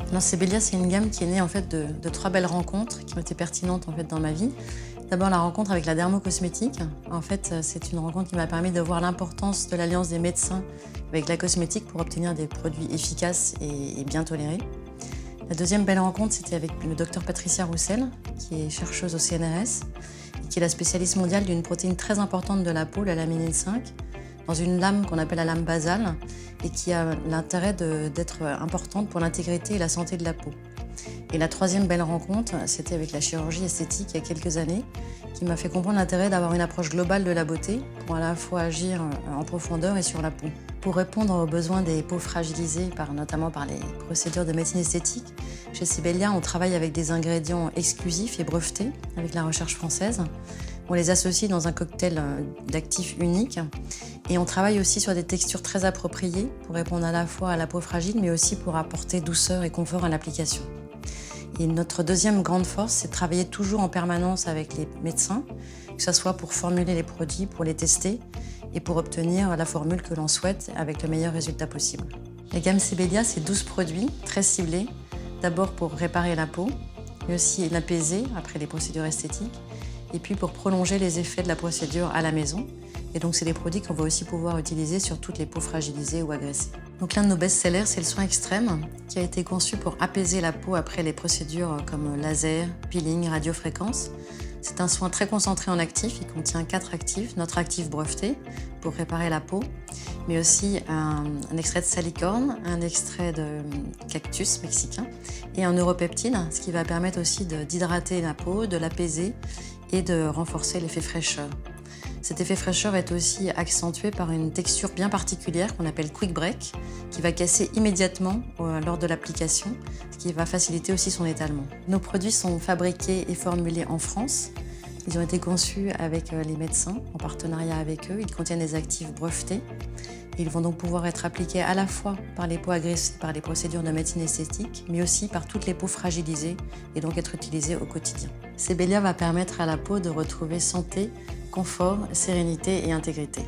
Alors Sebelia, c'est une gamme qui est née en fait de 3 belles rencontres qui ont été pertinentes en fait dans ma vie. D'abord la rencontre avec la dermocosmétique. En fait, c'est une rencontre qui m'a permis de voir l'importance de l'alliance des médecins avec la cosmétique pour obtenir des produits efficaces et bien tolérés. La deuxième belle rencontre, c'était avec le docteur Patricia Roussel, qui est chercheuse au CNRS et qui est la spécialiste mondiale d'une protéine très importante de la peau, la laminine 5, dans une lame qu'on appelle la lame basale et qui a l'intérêt d'être importante pour l'intégrité et la santé de la peau. Et la troisième belle rencontre, c'était avec la chirurgie esthétique il y a quelques années, qui m'a fait comprendre l'intérêt d'avoir une approche globale de la beauté pour à la fois agir en profondeur et sur la peau. Pour répondre aux besoins des peaux fragilisées, notamment par les procédures de médecine esthétique, chez Sebelia, on travaille avec des ingrédients exclusifs et brevetés avec la recherche française. On les associe dans un cocktail d'actifs uniques et on travaille aussi sur des textures très appropriées pour répondre à la fois à la peau fragile mais aussi pour apporter douceur et confort à l'application. Et notre deuxième grande force, c'est de travailler toujours en permanence avec les médecins, que ce soit pour formuler les produits, pour les tester et pour obtenir la formule que l'on souhaite avec le meilleur résultat possible. La gamme Sebelia, c'est 12 produits très ciblés, d'abord pour réparer la peau, mais aussi l'apaiser après les procédures esthétiques, et puis pour prolonger les effets de la procédure à la maison. Et donc c'est des produits qu'on va aussi pouvoir utiliser sur toutes les peaux fragilisées ou agressées. Donc l'un de nos best-sellers, c'est le soin extrême, qui a été conçu pour apaiser la peau après les procédures comme laser, peeling, radiofréquence. C'est un soin très concentré en actifs, il contient 4 actifs, notre actif breveté pour réparer la peau, mais aussi un extrait de salicorne, un extrait de cactus mexicain et un neuropeptide, ce qui va permettre aussi d'hydrater la peau, de l'apaiser et de renforcer l'effet fraîcheur. Cet effet fraîcheur est aussi accentué par une texture bien particulière qu'on appelle quick break, qui va casser immédiatement lors de l'application, ce qui va faciliter aussi son étalement. Nos produits sont fabriqués et formulés en France. Ils ont été conçus avec les médecins, en partenariat avec eux. Ils contiennent des actifs brevetés. Ils vont donc pouvoir être appliqués à la fois par les peaux agressées par les procédures de médecine esthétique, mais aussi par toutes les peaux fragilisées et donc être utilisés au quotidien. Sebelia va permettre à la peau de retrouver santé, confort, sérénité et intégrité.